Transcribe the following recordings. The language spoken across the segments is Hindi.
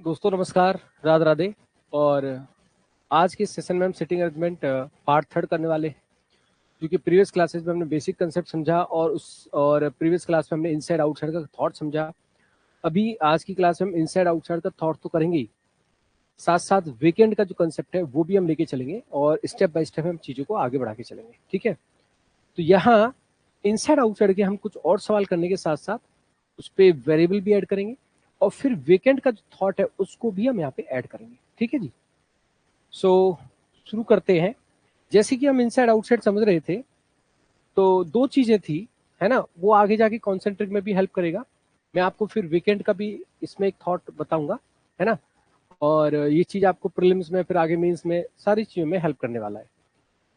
दोस्तों नमस्कार, राधे राधे। और आज के सेशन में हम सिटिंग अरेंजमेंट पार्ट थर्ड करने वाले हैं, क्योंकि प्रीवियस क्लासेस में हमने बेसिक कंसेप्ट समझा और प्रीवियस क्लास में हमने इनसाइड आउटसाइड का थॉट समझा। अभी आज की क्लास में हम इनसाइड आउटसाइड का थॉट तो करेंगे ही, साथ साथ वीकेंड का जो कंसेप्ट है वो भी हम लेके चलेंगे और स्टेप बाय स्टेप हम चीज़ों को आगे बढ़ा के चलेंगे। ठीक है, तो यहाँ इनसाइड आउटसाइड के हम कुछ और सवाल करने के साथ साथ उस पर वेरिएबल भी ऐड करेंगे और फिर वीकेंड का जो थॉट है उसको भी हम यहाँ पे ऐड करेंगे। ठीक है जी, सो शुरू करते हैं। जैसे कि हम इनसाइड आउटसाइड समझ रहे थे, तो दो चीजें थी, है ना, वो आगे जाके कॉन्सेंट्रिक में भी हेल्प करेगा। मैं आपको फिर वीकेंड का भी इसमें एक थॉट बताऊंगा, है ना, और ये चीज आपको प्रीलिम्स में फिर आगे मेंस में सारी चीजों में हेल्प करने वाला है।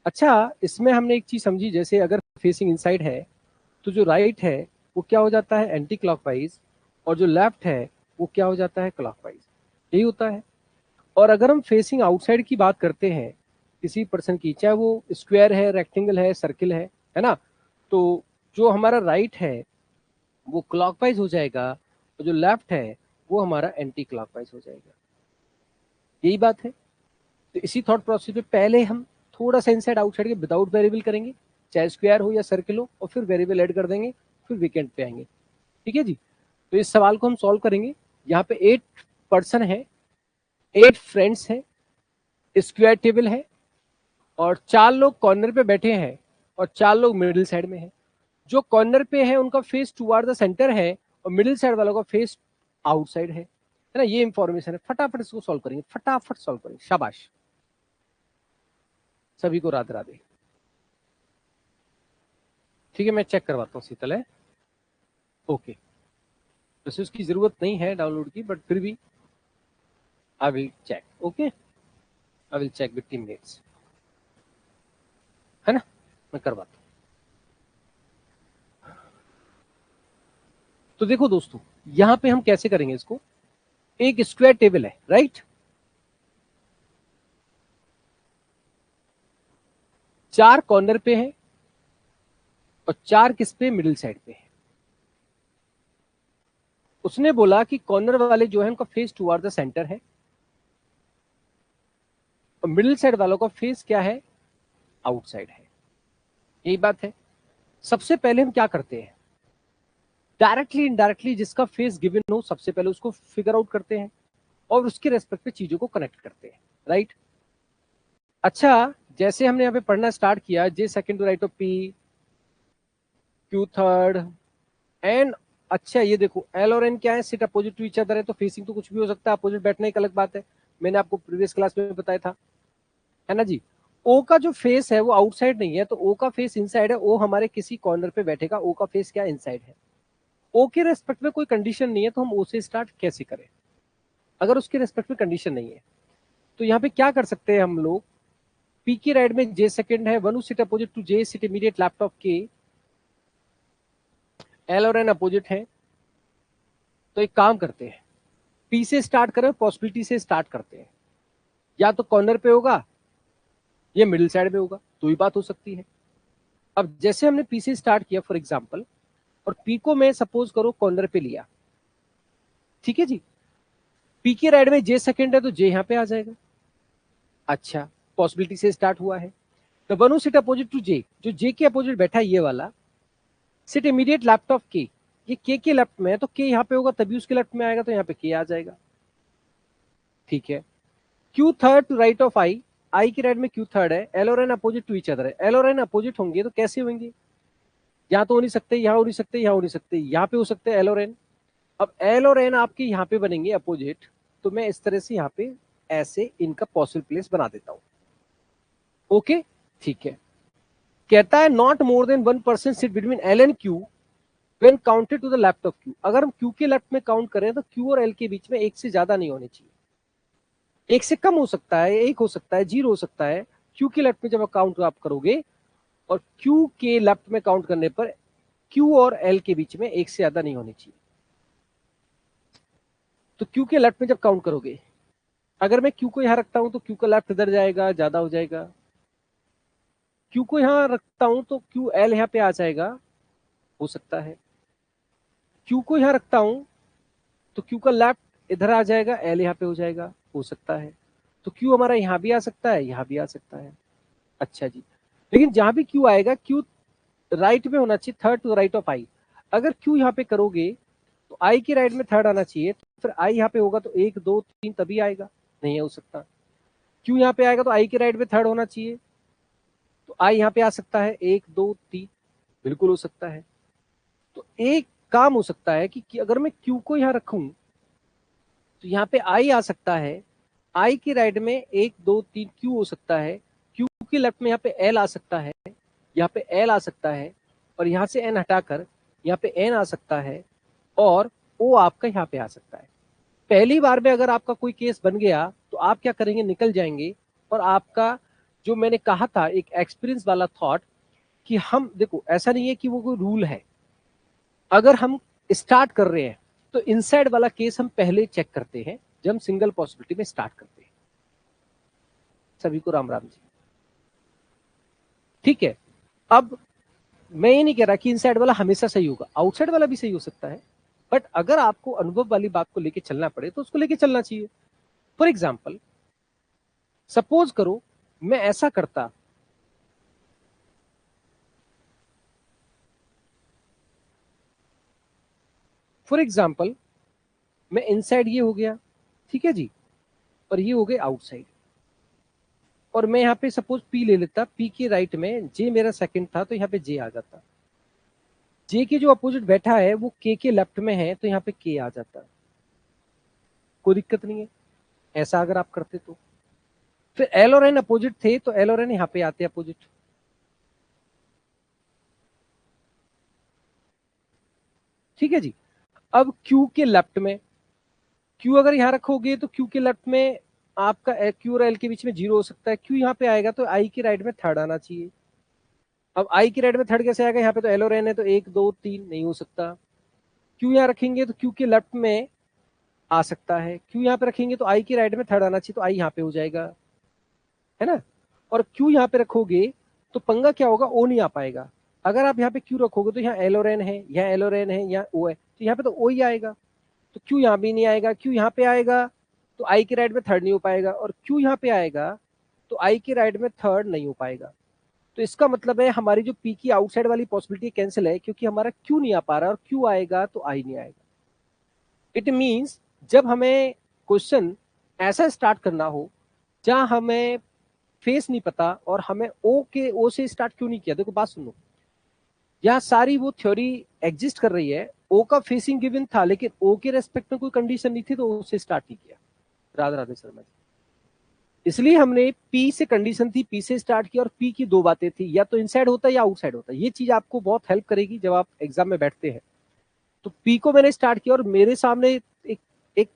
अच्छा, इसमें हमने एक चीज समझी, जैसे अगर फेसिंग इनसाइड है तो जो राइट है वो क्या हो जाता है, एंटी क्लॉकवाइज, और जो लेफ्ट है वो क्या हो जाता है, क्लॉकवाइज। यही होता है। और अगर हम फेसिंग आउटसाइड की बात करते हैं किसी पर्सन की, चाहे वो स्क्वायर है, रेक्टेंगल है, सर्किल है ना, तो जो हमारा राइट है वो क्लॉकवाइज हो जाएगा और जो लेफ्ट है वो हमारा एंटी क्लॉकवाइज हो जाएगा। यही बात है। तो इसी थॉट प्रोसेस पे पहले हम थोड़ा सा इनसाइड आउटसाइड के विदाउट वेरिएबल करेंगे, चाहे स्क्वायर हो या सर्किल हो, और फिर वेरिएबल ऐड कर देंगे, फिर वीकेंड पे आएंगे। ठीक है जी, तो इस सवाल को हम सॉल्व करेंगे। यहाँ पे 8 पर्सन है, 8 फ्रेंड्स है, स्क्वायर टेबल है, और 4 लोग कॉर्नर पे बैठे हैं और 4 लोग मिडिल साइड में हैं। जो कॉर्नर पे है उनका फेस टुवर्ड द सेंटर है और मिडिल साइड वालों का फेस आउटसाइड है ना। ये इंफॉर्मेशन है, फटाफट इसको सॉल्व करेंगे, फटाफट सॉल्व करेंगे। शाबाश, सभी को राधे राधे। ठीक है, मैं चेक करवाता हूँ, शीतल है ओके। वैसे उसकी जरूरत नहीं है डाउनलोड की, बट फिर भी I will check. Okay, I will check with teammates, है ना, मैं करवाता हूँ। तो देखो दोस्तों, यहां पे हम कैसे करेंगे इसको। एक स्क्वायर टेबल है, राइट, 4 कॉर्नर पे है और 4 किस पे, मिडिल साइड पे है। उसने बोला कि कॉर्नर वाले जो है उनका फेस टुवर्ड द सेंटर है और मिडिल साइड वालों का फेस क्या है, आउटसाइड है। यही बात है। सबसे पहले हम क्या करते हैं, डायरेक्टली इनडायरेक्टली जिसका फेस गिवन हो सबसे पहले उसको फिगर आउट करते हैं और उसके रेस्पेक्ट पे चीजों को कनेक्ट करते हैं, राइट। अच्छा, जैसे हमने यहाँ पे पढ़ना स्टार्ट किया, J second to right of P, Q third, N. अच्छा ये देखो, एल और एन क्या है, sit opposite to each other है, तो फेसिंग तो कुछ भी हो सकता है, अपोजिट बैठना एक अलग बात है, मैंने आपको प्रीवियस क्लास में बताया था, है ना जी। ओ का जो फेस है वो आउटसाइड नहीं है, तो ओ का फेस इनसाइड है, ओ हमारे किसी कॉर्नर पे बैठेगा, ओ का फेस क्या इनसाइड है। ओ के रेस्पेक्ट में कोई कंडीशन नहीं है, तो हम ओ से स्टार्ट कैसे करें अगर उसके रेस्पेक्ट में कंडीशन नहीं है। तो यहाँ पे क्या कर सकते हैं हम लोग, पी की राइट में जे सेकंड है, one sit opposite to J sit immediate laptop के, एल और एन अपोजिट है। तो एक काम करते हैं, पी से स्टार्ट करें, पॉसिबिलिटी से स्टार्ट करते हैं, या तो कॉर्नर पे होगा या मिडिल साइड में होगा, तो ही बात हो सकती है। अब जैसे हमने पी से स्टार्ट किया फॉर एग्जाम्पल, और पी को मैं सपोज करो कॉर्नर पे लिया, ठीक है जी। पी के राइट में जे सेकंड है तो जे यहां पे आ जाएगा। अच्छा, पॉसिबिलिटी से स्टार्ट हुआ है, तो वन सिट अपोजिट टू जे, जो जे के अपोजिट बैठा है ये वाला, सिट इमीडिएट लैपटॉप के, ये के लेफ्ट में है तो के यहाँ पे होगा तभी उसके लेफ्ट में आएगा, तो यहाँ पे के आ जाएगा। ठीक है, Q third to right of I, I की राइट में क्यू थर्ड है, एल और N opposite to each other है, एल और एन अपोजिट होंगे तो कैसे होंगे, यहाँ तो हो नहीं सकते, यहाँ हो नहीं सकते, यहाँ हो नहीं सकते, यहाँ पे हो सकते हैं एल और एन। अब एल और एन आपके यहाँ पे बनेंगे अपोजिट, तो मैं इस तरह से यहाँ पे ऐसे इनका पॉसिबल प्लेस बना देता हूँ। ओके, ठीक है। कहता है not more than 1% sit between L and Q when counted to the left of Q. अगर हम क्यू के लेफ्ट में काउंट करें तो क्यू और एल के बीच में एक से ज्यादा नहीं होने चाहिए, एक से कम हो सकता है, एक हो सकता है, जीरो हो सकता है। क्यू के लेफ्ट में जब काउंट आप करोगे और क्यू के लेफ्ट में काउंट करने पर क्यू और एल के बीच में एक से ज्यादा नहीं होनी चाहिए। तो क्यू के लेफ्ट में जब काउंट करोगे, अगर मैं क्यू को यहां रखता हूं तो क्यू का लेफ्ट इधर जाएगा, ज्यादा हो जाएगा। क्यू को यहां रखता हूं तो क्यू एल यहां पे आ जाएगा, हो सकता है। क्यू को यहां रखता हूं तो क्यू का लेफ्ट इधर आ जाएगा, एल यहाँ पे हो जाएगा, हो सकता है। तो क्यू हमारा यहाँ भी आ सकता है, यहाँ भी आ सकता है। अच्छा जी, लेकिन जहां भी क्यू आएगा, क्यू राइट में होना चाहिए, थर्ड टू राइट ऑफ आई। अगर क्यू यहाँ पे करोगे तो आई के राइट में थर्ड आना चाहिए, तो फिर आई यहाँ पे होगा तो 1 2 3 तभी आएगा, नहीं हो सकता। क्यू यहाँ पे आएगा तो आई के राइट में थर्ड होना चाहिए, तो आई यहाँ पे आ सकता है, 1 2 3, बिल्कुल हो सकता है। तो एक काम हो सकता है कि अगर मैं क्यू को यहाँ रखूं तो यहाँ पे आई आ सकता है, आई के राइट में 1 2 3 क्यू हो सकता है, क्यू के लेफ्ट में यहाँ पे एल आ सकता है, यहाँ पे एल आ सकता है, और यहाँ से एन हटाकर यहाँ पे एन आ सकता है, और ओ आपका यहाँ पे आ सकता है। पहली बार में अगर आपका कोई केस बन गया तो आप क्या करेंगे, निकल जाएंगे। और आपका जो मैंने कहा था एक एक्सपीरियंस वाला थॉट, कि हम देखो ऐसा नहीं है कि वो कोई रूल है, अगर हम स्टार्ट कर रहे हैं तो इनसाइड वाला केस हम पहले चेक करते हैं जब हम सिंगल पॉसिबिलिटी में स्टार्ट करते हैं। सभी को राम राम जी। ठीक है, अब मैं ये नहीं कह रहा कि इनसाइड वाला हमेशा सही होगा, आउटसाइड वाला भी सही हो सकता है, बट अगर आपको अनुभव वाली बात को लेके चलना पड़े तो उसको लेके चलना चाहिए। फॉर एग्जाम्पल, सपोज करो मैं ऐसा करता, फॉर एग्जाम्पल मैं इनसाइड ये हो गया, ठीक है जी, और ये हो गए आउटसाइड, और मैं यहाँ पे सपोज पी ले लेता, पी के राइट में जे मेरा सेकंड था तो यहाँ पे जे आ जाता, जे के जो अपोजिट बैठा है वो के लेफ्ट में है तो यहाँ पे के आ जाता, कोई दिक्कत नहीं है ऐसा अगर आप करते तो। फिर एल और एन अपोजिट थे तो एल और एन यहाँ पे आते अपोजिट। ठीक है जी, अब क्यू के लेफ्ट में, क्यू अगर यहाँ रखोगे तो क्यू के लेफ्ट में आपका क्यू और एल के बीच में जीरो हो सकता है, क्यू यहाँ पे आएगा तो आई के राइट में थर्ड आना चाहिए। अब आई के राइट में थर्ड कैसे आएगा, यहाँ पे तो एल और एन है तो 1 2 3 नहीं हो सकता। क्यू यहाँ रखेंगे तो क्यू के लेफ्ट में आ सकता है, क्यू यहाँ पे रखेंगे तो आई के राइट में थर्ड आना चाहिए तो आई यहाँ पे हो जाएगा, है ना। और क्यू यहाँ पे रखोगे तो पंगा क्या होगा, ओ नहीं आ पाएगा। अगर आप यहाँ पे क्यू रखोगे तो यहाँ एल और एन है, यहाँ एल और एन है, यहाँ ओ है, तो यहाँ पे तो ओ ही आएगा, तो क्यू यहाँ भी नहीं आएगा। क्यू यहाँ पे आएगा तो आई के राइट में थर्ड नहीं हो पाएगा, और क्यू यहाँ पे आएगा तो आई के राइट में थर्ड नहीं हो पाएगा। तो इसका मतलब है हमारी जो पी की आउटसाइड वाली पॉसिबिलिटी कैंसिल है, क्योंकि हमारा क्यू नहीं आ पा रहा, और क्यू आएगा तो आई नहीं आएगा। इट मीन्स जब हमें क्वेश्चन ऐसा स्टार्ट करना हो जहां हमें फेस नहीं पता, और हमें ओ से स्टार्ट क्यों नहीं किया, देखो बात सुनो, यहाँ सारी वो थ्योरी एग्जिस्ट कर रही है, ओ का फेसिंग गिवन था लेकिन ओ के रेस्पेक्ट में कोई कंडीशन नहीं थी तो ओ से स्टार्ट नहीं किया। राधे राधे शर्मा जी। इसलिए हमने पी से कंडीशन थी, पी से स्टार्ट किया, और पी की दो बातें थी, या तो इनसाइड होता है या आउटसाइड होता है। ये चीज आपको बहुत हेल्प करेगी जब आप एग्जाम में बैठते हैं। तो पी को मैंने स्टार्ट किया और मेरे सामने एक एक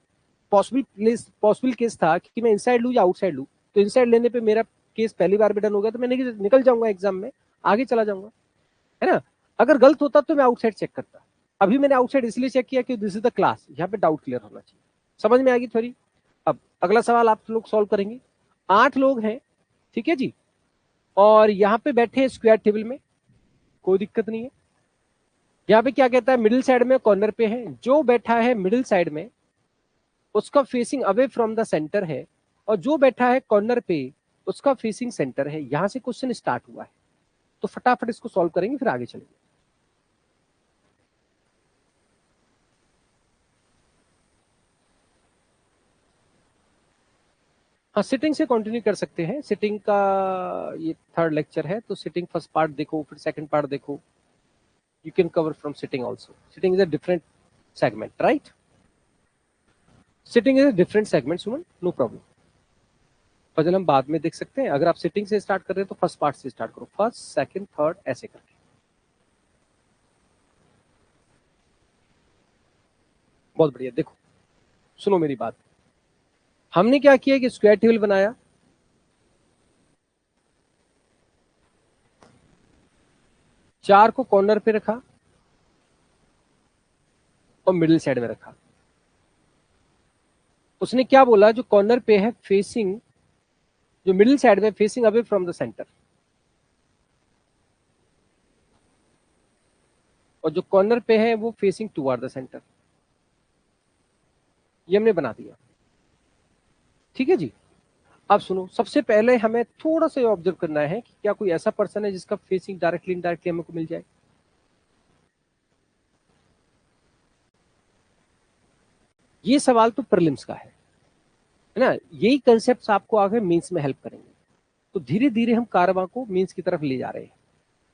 पॉसिबल केस था कि मैं इनसाइड लूं या आउटसाइड लूं। तो इनसाइड लेने पे मेरा केस पहली बार में डन हो गया, तो मैं निकल जाऊंगा एग्जाम में, आगे चला जाऊंगा, है ना। अगर गलत होता तो मैं आउटसाइड चेक करता। अभी मैंने आउटसाइड इसलिए चेक किया कि दिस इज द क्लास, यहाँ पे डाउट क्लियर होना चाहिए। समझ में आ गई थोड़ी। अब अगला सवाल आप लोग सॉल्व करेंगे। 8 लोग हैं, ठीक है जी, और यहाँ पे बैठे हैं स्क्वायर टेबल में, कोई दिक्कत नहीं है। यहाँ पे क्या कहता है, मिडिल साइड में कॉर्नर पे है, जो बैठा है मिडिल साइड में उसका facing away from the centre है, और जो बैठा है कॉर्नर पे उसका फेसिंग सेंटर है। यहां से क्वेश्चन स्टार्ट हुआ है, तो फटाफट इसको सॉल्व करेंगे फिर आगे चलेंगे। हाँ, सिटिंग से कंटिन्यू कर सकते हैं। सिटिंग का ये थर्ड लेक्चर है, तो सिटिंग फर्स्ट पार्ट देखो, फिर सेकंड पार्ट देखो। You can cover from sitting also. Sitting is a different segment, right. Sitting is a different segment, Suman, no problem. Puzzle हम बाद में देख सकते हैं। अगर आप सिटिंग से स्टार्ट कर रहे हैं तो फर्स्ट पार्ट से स्टार्ट करो, फर्स्ट सेकंड थर्ड ऐसे करके। बहुत बढ़िया। देखो सुनो मेरी बात, हमने क्या किया कि स्क्वायर टेबल बनाया, चार को कॉर्नर पे रखा और मिडिल साइड में रखा। उसने क्या बोला, जो कॉर्नर पे है फेसिंग, जो मिडिल साइड में facing away from the centre, और जो कॉर्नर पे है वो फेसिंग टुवर्ड द सेंटर। ये हमने बना दिया, ठीक है जी। अब सुनो, सबसे पहले हमें थोड़ा सा ऑब्जर्व करना है कि क्या कोई ऐसा पर्सन है जिसका फेसिंग डायरेक्टली इनडायरेक्टली हमको मिल जाए। ये सवाल तो प्रीलिम्स का है ना। यही कंसेप्ट आपको आगे मेंस में हेल्प करेंगे। तो धीरे धीरे हम कारवां को मेंस की तरफ ले जा रहे हैं,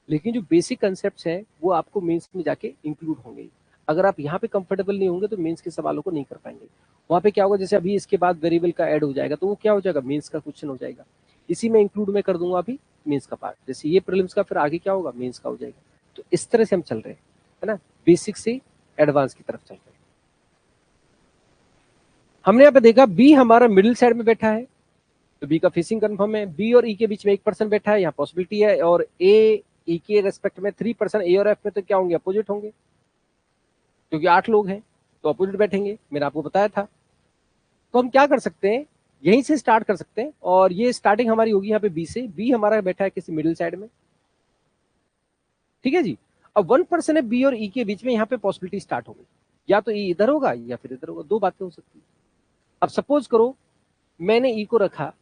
लेकिन जो बेसिक कंसेप्ट है वो आपको मेंस में जाके इंक्लूड होंगे। अगर आप यहाँ पे कंफर्टेबल नहीं होंगे तो मेंस के सवालों को नहीं कर पाएंगे। वहां पे क्या होगा, जैसे अभी इसके बाद वेरिएबल का ऐड हो जाएगा तो वो क्या हो जाएगा, मेंस का क्वेश्चन हो जाएगा। इसी में इंक्लूड मैं कर दूंगा अभी मेंस का पार्ट। जैसे ये प्रीलिम्स का, फिर आगे क्या होगा, मेंस का हो जाएगा। तो इस तरह से हम चल रहे हैं, है ना, बेसिक से एडवांस की तरफ चल रहे हैं। हमने यहाँ पे देखा बी हमारा मिडिल साइड में बैठा है, तो बी का फेसिंग कंफर्म है। बी और ई के बीच में 1% बैठा है, यहाँ पॉसिबिलिटी है। और ए ई के रेस्पेक्ट में 3%, ए और एफ में तो क्या होंगे, अपोजिट होंगे, क्योंकि 8 लोग हैं तो अपोजिट बैठेंगे, मैंने आपको बताया था। तो हम क्या कर सकते हैं, यहीं से स्टार्ट कर सकते हैं। और ये स्टार्टिंग हमारी होगी यहाँ पे बी से। बी हमारा बैठा है किसी मिडिल साइड में, ठीक है जी। अब 1% है बी और ई के बीच में, यहाँ पे पॉसिबिलिटी स्टार्ट हो गई, या तो ई इधर होगा या फिर इधर होगा, दो बातें हो सकती है। अब सपोज करो मैंने ई को रखा,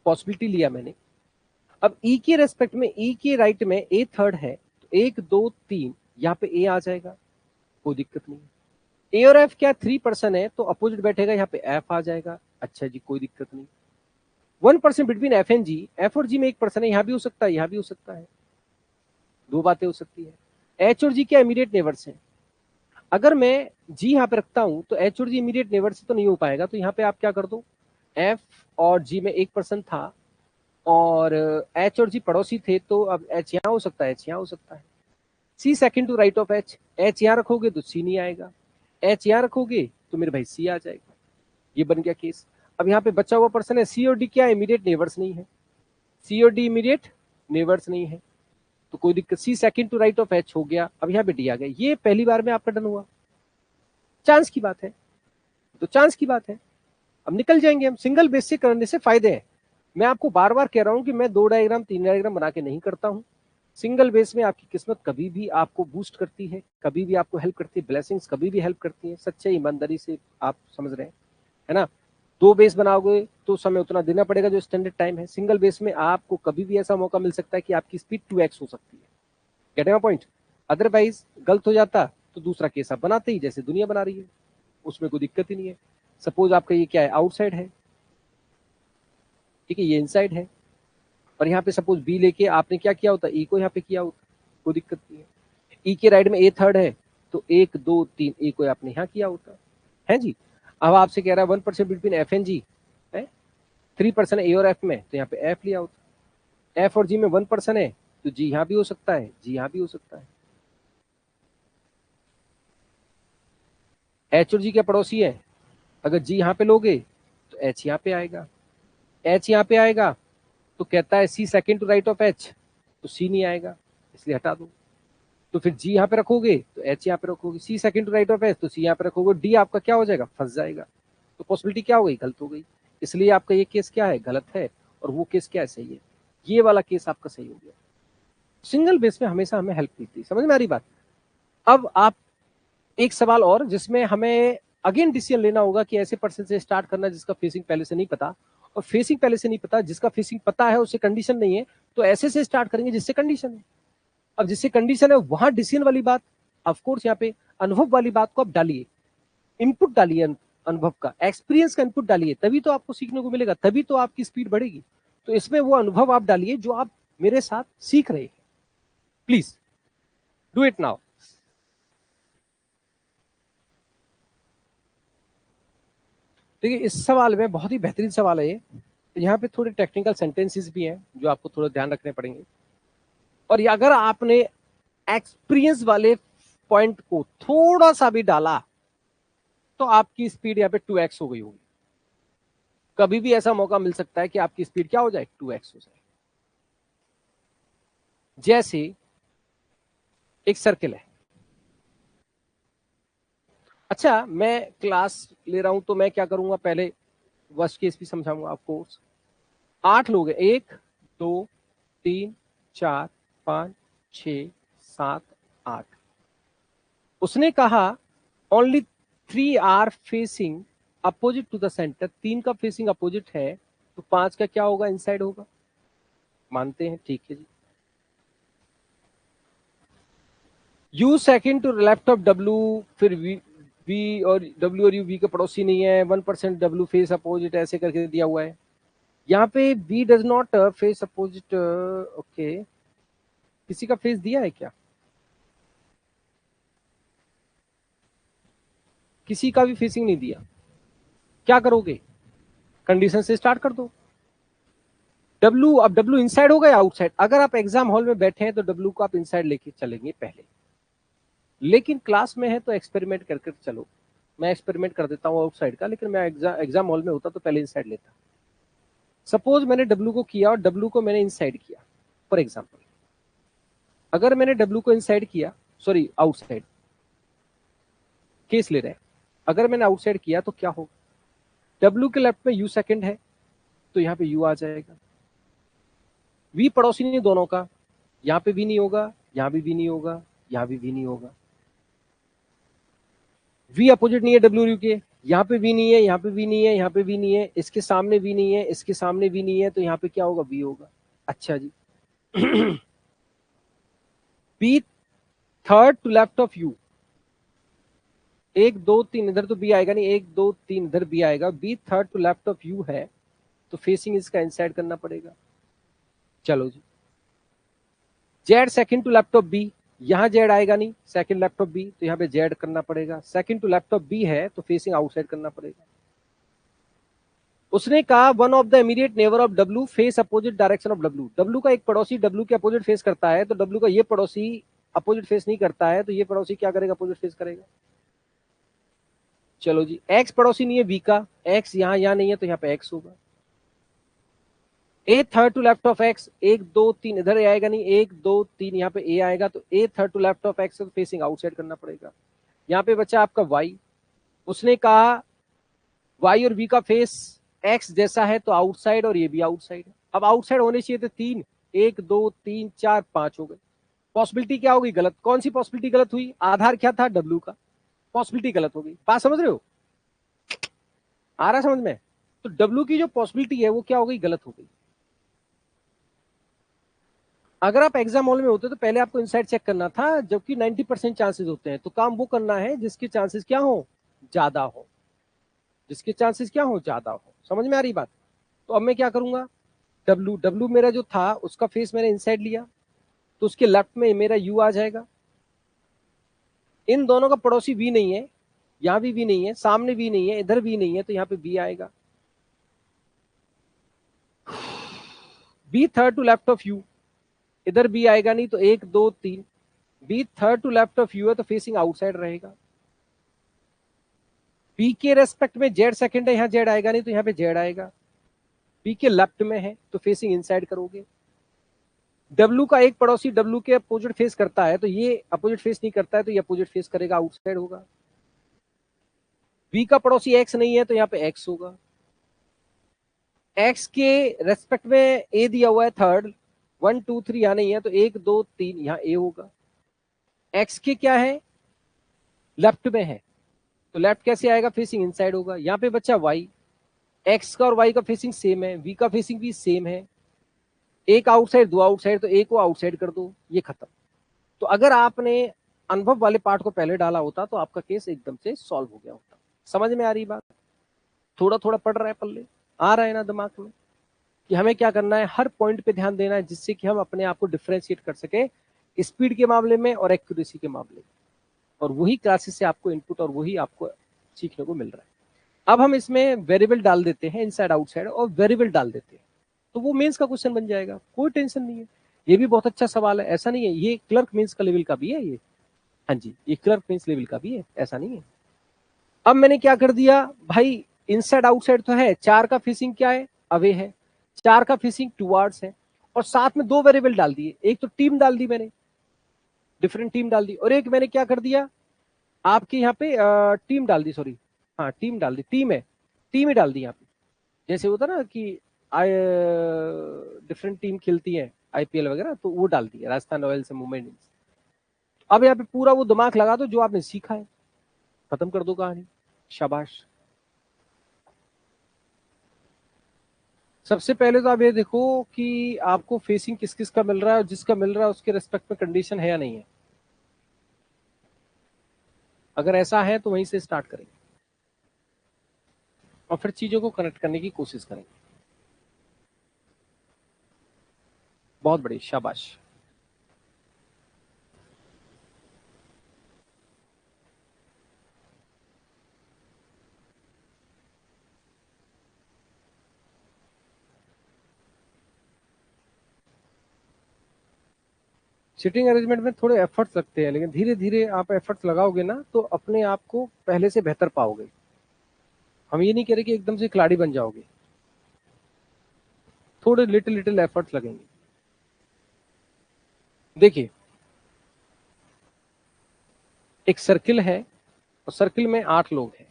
पॉसिबिलिटी लिया मैंने। अब ई के रेस्पेक्ट में, ई के राइट में ए थर्ड है, तो 1 2 3 यहाँ पे ए आ जाएगा, कोई दिक्कत नहीं। ए और एफ क्या 3% है तो अपोजिट बैठेगा, यहाँ पे एफ आ जाएगा, अच्छा जी कोई दिक्कत नहीं। 1% between F and G, F और जी में 1% है, यहाँ भी हो सकता है यहाँ भी हो सकता है, दो बातें हो सकती है। एच और जी क्या इमीडिएट नेबर्स हैं। अगर मैं जी यहाँ पे रखता हूं तो एच और जी इमीडिएट नेबर से तो नहीं हो पाएगा, तो यहाँ पे आप क्या कर दो, एफ और जी में 1% था और एच और जी पड़ोसी थे, तो अब एच यहाँ हो सकता है, एच यहाँ हो सकता है। C second to right of H, H यहाँ रखोगे तो सी नहीं आएगा, एच यहाँ रखोगे तो मेरे भाई सी आ जाएगा। ये बन गया केस। अब यहाँ पे बचा हुआ पर्सन है सी और डी, क्या इमीडिएट नेबर्स नहीं है, सी और डी इमीडिएट नेबर्स नहीं है, तो कोई दिक्कत, C second to right of H हो गया। अब यहाँ पे डी आ गया, ये पहली बार में आपका डन हुआ, चांस की बात है, तो चांस की बात है। अब निकल जाएंगे हम, सिंगल बेस से करने से फायदे हैं। मैं आपको बार बार कह रहा हूं कि मैं 2 डायग्राम 3 डायग्राम बना के नहीं करता हूं। सिंगल बेस में आपकी किस्मत कभी भी आपको बूस्ट करती है, कभी भी आपको हेल्प करती है, ब्लेसिंग्स कभी भी हेल्प करती है, सच्चे ईमानदारी से आप समझ रहे हैं, है ना। 2 बेस बनाओगे तो समय उतना देना पड़ेगा जो स्टैंडर्ड टाइम है। सिंगल बेस में आपको कभी भी ऐसा मौका मिल सकता है कि आपकी स्पीड 2x हो सकती है, गेटिंग माय पॉइंट। अदरवाइज गलत हो जाता तो दूसरा केस आप बनाते ही जैसे दुनिया बना रही है, उसमें कोई दिक्कत ही नहीं है। सपोज आपका ये क्या है, आउटसाइड है, ठीक है, ये इनसाइड है, और यहाँ पे सपोज बी लेके आपने क्या किया होता, ई को यहाँ पे किया होता, कोई दिक्कत नहीं है। ई के राइट में ए थर्ड है, तो 1 2 3 ए को आपने यहाँ किया होता है जी। अब आपसे कह रहा है 1% बिटवीन एफ एंड जी है, 3% ए और एफ में, तो यहाँ पे एफ लिया होता। एफ और जी में 1% है, तो जी यहाँ भी हो सकता है, जी यहाँ भी हो सकता है। एच और जी के पड़ोसी है, अगर जी यहाँ पे लोगे तो एच यहाँ पे आएगा, एच यहाँ पे आएगा, तो कहता है C second to right of H, तो सी नहीं आएगा, इसलिए हटा दो। तो फिर जी यहाँ पे रखोगे तो एच यहाँ पे रखोगे, C second to right of H तो सी यहाँ पे रखोगे, डी आपका क्या हो जाएगा, फंस जाएगा। तो पॉसिबिलिटी क्या हो गई, गलत हो गई। इसलिए आपका ये केस क्या है, गलत है, और वो केस क्या है, सही है। ये वाला केस आपका सही हो गया। सिंगल बेस में हमेशा हमें हेल्प मिलती है, समझ में आ रही बात। अब आप एक सवाल और जिसमें हमें अगेन डिसीजन लेना होगा कि ऐसे पर्सन से स्टार्ट करना जिसका फेसिंग पहले से नहीं पता, और फेसिंग पहले से नहीं पता, जिसका फेसिंग पता है उससे कंडीशन नहीं है, तो ऐसे से स्टार्ट करेंगे जिससे कंडीशन है। अब जिससे कंडीशन है वहां डिसीजन वाली बात, ऑफकोर्स यहाँ पे अनुभव वाली बात को आप डालिए, इनपुट डालिए, अनुभव का, एक्सपीरियंस का इनपुट डालिए, तभी तो आपको सीखने को मिलेगा, तभी तो आपकी स्पीड बढ़ेगी। तो इसमें वो अनुभव आप डालिए जो आप मेरे साथ सीख रहे हैं। Please do it now. देखिए इस सवाल में बहुत ही बेहतरीन सवाल है ये। यहाँ पे थोड़े टेक्निकल सेंटेंसेस भी हैं जो आपको थोड़ा ध्यान रखने पड़ेंगे, और अगर आपने एक्सपीरियंस वाले पॉइंट को थोड़ा सा भी डाला तो आपकी स्पीड यहाँ पे 2x हो गई होगी। कभी भी ऐसा मौका मिल सकता है कि आपकी स्पीड क्या हो जाए, 2x हो जाए। जैसे एक सर्किल है, अच्छा मैं क्लास ले रहा हूं तो मैं क्या करूंगा, पहले वर्स्ट केस भी समझाऊंगा आपको। 8 लोग हैं, 1 2 3 4 5 6 7 8। उसने कहा only 3 are facing opposite to the centre, 3 का फेसिंग अपोजिट है तो 5 का क्या होगा, इनसाइड होगा, मानते हैं, ठीक है जी। U second to left of W, फिर वी और डब्ल्यू और यू वी के पड़ोसी नहीं है, 1% डब्ल्यू फेस अपोजिट, ऐसे करके दिया हुआ है। यहाँ पे we does not face opposite, okay, किसी का फेस दिया है क्या, किसी का भी फेसिंग नहीं दिया, क्या करोगे, कंडीशन से स्टार्ट कर दो। डब्ल्यू, अब डब्ल्यू इनसाइड होगा या आउटसाइड, अगर आप एग्जाम हॉल में बैठे हैं तो डब्ल्यू को आप इनसाइड लेके चलेंगे पहले, लेकिन क्लास में है तो एक्सपेरिमेंट करके चलो। मैं एक्सपेरिमेंट कर देता हूँ आउटसाइड का, लेकिन मैं एग्जाम हॉल में होता तो पहले इनसाइड लेता। सपोज मैंने डब्ल्यू को किया और डब्ल्यू को मैंने इनसाइड किया, फॉर एग्जाम्पल, अगर मैंने डब्ल्यू को इनसाइड किया, सॉरी आउटसाइड केस ले रहे हैं, अगर मैंने आउटसाइड किया तो क्या होगा, डब्ल्यू के लेफ्ट में यू सेकंड है तो यहाँ पे यू आ जाएगा, वी पड़ोसी नहीं दोनों का, यहाँ पे भी नहीं होगा, यहाँ भी नहीं होगा, यहाँ भी नहीं होगा, वी अपोजिट नहीं है डब्ल्यू यू के, यहाँ पे भी नहीं है, यहाँ पे भी नहीं है, यहाँ पे भी नहीं है, इसके सामने भी नहीं है, इसके सामने भी नहीं है, तो यहाँ पे क्या होगा, वी होगा। अच्छा जी। B third to left of U, 1 2 3 इधर तो बी आएगा नहीं, 1 2 3 इधर बी आएगा, B third to left of U है तो फेसिंग इसका इनसाइड करना पड़ेगा। चलो जी। Z second to left of B, यहाँ जेड आएगा नहीं, सेकंड लेफ्ट ऑफ बी तो यहाँ पे जेड करना पड़ेगा, second to left of B है तो फेसिंग आउटसाइड करना पड़ेगा। उसने कहा one of the immediate neighbour of W face opposite direction of W, W का एक पड़ोसी डब्ल्यू के अपोजिट फेस करता है तो डब्ल्यू का ये पड़ोसी अपोजिट फेस नहीं करता है तो ये पड़ोसी क्या करेगा, अपोजिट फेस करेगा। चलो जी, एक्स पड़ोसी नहीं है वी का, एक्स यहाँ नहीं है तो यहाँ पे एक्स होगा। A third to left of X, 1 2 3 इधर आएगा नहीं, 1 2 3 यहाँ पे ए आएगा तो A third to left of X facing outside करना पड़ेगा। यहाँ पे बचा आपका वाई, उसने कहा वाई और वी का फेस एक्स जैसा है तो आउटसाइड और ये भी आउटसाइड है। अब आउटसाइड होने चाहिए थे 3, 1 2 3 4 5 हो गए। पॉसिबिलिटी क्या होगी, गलत, कौन सी पॉसिबिलिटी गलत हुई, आधार क्या था डब्ल्यू का, पॉसिबिलिटी गलत हो गई, बात समझ रहे हो, आ रहा समझ में, तो डब्ल्यू की जो पॉसिबिलिटी है वो क्या हो गई, गलत हो गई। अगर आप एग्जाम हॉल में होते तो पहले आपको इनसाइड चेक करना था, जबकि 90% चांसेस होते हैं, तो काम वो करना है जिसके चांसेस क्या हो, ज्यादा हो, जिसके चांसेस क्या हो, ज्यादा हो। समझ में आ रही बात। तो अब मैं क्या करूंगा, डब्ल्यू डब्ल्यू मेरा जो था उसका फेस मैंने इनसाइड लिया तो उसके लेफ्ट में मेरा यू आ जाएगा, इन दोनों का पड़ोसी भी नहीं है, यहाँ भी नहीं है, सामने भी नहीं है, इधर भी नहीं है, तो यहाँ पे बी आएगा। B third to left of U, इधर बी आएगा नहीं तो 1 2 3, B third to left of U है तो फेसिंग आउटसाइड रहेगा। बी के रेस्पेक्ट में जेड सेकंड है, यहाँ जेड आएगा नहीं तो यहाँ पे जेड आएगा, बी के लेफ्ट में है तो फेसिंग इनसाइड करोगे। डब्ल्यू का एक पड़ोसी डब्ल्यू के अपोजिट फेस करता है तो ये अपोजिट फेस नहीं करता है तो ये अपोजिट फेस करेगा, आउटसाइड होगा। बी का पड़ोसी एक्स नहीं है तो यहाँ पे एक्स होगा। एक्स के रेस्पेक्ट में ए दिया हुआ है थर्ड, 1 2 3 यहाँ नहीं है तो 1 2 3 यहाँ ए होगा। एक्स के क्या है, लेफ्ट में है तो लेफ्ट कैसे आएगा, फेसिंग इनसाइड होगा। यहाँ पे बच्चा वाई, एक्स का और वाई का फेसिंग सेम है, वी का फेसिंग भी सेम है, एक आउटसाइड दो आउटसाइड तो एक को आउटसाइड कर दो, ये खत्म। तो अगर आपने अनुभव वाले पार्ट को पहले डाला होता तो आपका केस एकदम से सॉल्व हो गया होता। समझ में आ रही बात, थोड़ा थोड़ा पढ़ रहा है पल्ले, आ रहा है ना दिमाग में, कि हमें क्या करना है, हर पॉइंट पे ध्यान देना है जिससे कि हम अपने आप को डिफ्रेंशिएट कर सके स्पीड के मामले में और एक्यूरेसी के मामले में, और वही क्लासेस से आपको इनपुट और वही आपको सीखने को मिल रहा है। अब हम इसमें वेरिएबल डाल देते हैं, इनसाइड आउटसाइड और वेरिएबल डाल देते हैं, तो वो मेंस का क्वेश्चन बन जाएगा, कोई टेंशन नहीं है। ये भी बहुत अच्छा सवाल है, ऐसा नहीं है, ये क्लर्क मेंस का लेवल का भी है ये, हाँ जी, ये क्लर्क मेंस लेवल का भी है, ऐसा नहीं है। अब मैंने क्या कर दिया भाई, इनसाइड आउटसाइड तो है, 4 का फेसिंग क्या है, अवे है, 4 का फेसिंग टुवर्ड्स है, और साथ में 2 वेरिएबल डाल दिए, एक तो टीम डाल दी मैंने, डिफरेंट टीम डाल दी, और एक मैंने क्या कर दिया आपके यहाँ पे टीम डाल दी, सॉरी हाँ टीम डाल दी, टीम है, टीम ही डाल दी यहाँ पे, जैसे होता ना कि डिफरेंट टीम खेलती है आईपीएल वगैरह, तो वो डाल दी है, राजस्थान रॉयल्स से मुंबई इंडियंस। अब यहाँ पे पूरा वो दिमाग लगा दो जो आपने सीखा है, खत्म कर दो कहानी, शाबाश। सबसे पहले तो आप ये देखो कि आपको फेसिंग किस किस का मिल रहा है, और जिसका मिल रहा है उसके रेस्पेक्ट में कंडीशन है या नहीं है। अगर ऐसा है तो वहीं से स्टार्ट करेंगे और फिर चीजों को कनेक्ट करने की कोशिश करेंगे। बहुत बढ़िया, शाबाश। सिटिंग अरेंजमेंट में थोड़े एफर्ट्स लगते हैं, लेकिन धीरे धीरे आप एफर्ट्स लगाओगे ना तो अपने आप को पहले से बेहतर पाओगे। हम ये नहीं कह रहे कि एकदम से खिलाड़ी बन जाओगे, थोड़े लिटिल लिटिल एफर्ट्स लगेंगे। देखिए, एक सर्किल है और सर्किल में 8 लोग हैं।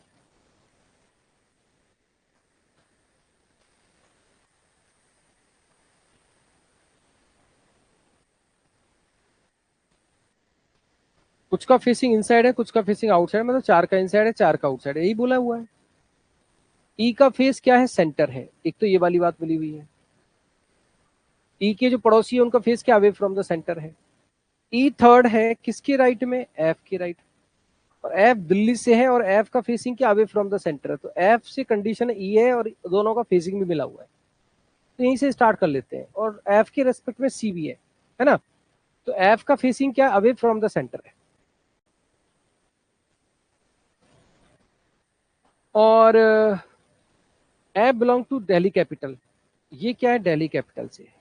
कुछ का फेसिंग इनसाइड है, कुछ का फेसिंग आउटसाइड, मतलब 4 का इनसाइड है, 4 का आउटसाइड है, यही बोला हुआ है। ई का फेस क्या है? सेंटर है। एक तो ये वाली बात बोली हुई है। ई के जो पड़ोसी है उनका फेस क्या? अवे फ्रॉम द सेंटर है। ई थर्ड है किसके राइट में? एफ के राइट। और एफ दिल्ली से है और एफ का फेसिंग क्या? अवे फ्रॉम द सेंटर है। तो एफ से कंडीशन ई है और दोनों का फेसिंग भी मिला हुआ है, तो यहीं से स्टार्ट कर लेते हैं। और एफ के रेस्पेक्ट में सी भी है ना? तो एफ का फेसिंग क्या? अवे फ्रॉम द सेंटर है। और F belong to Delhi Capital. ये क्या है? दिल्ली कैपिटल से है।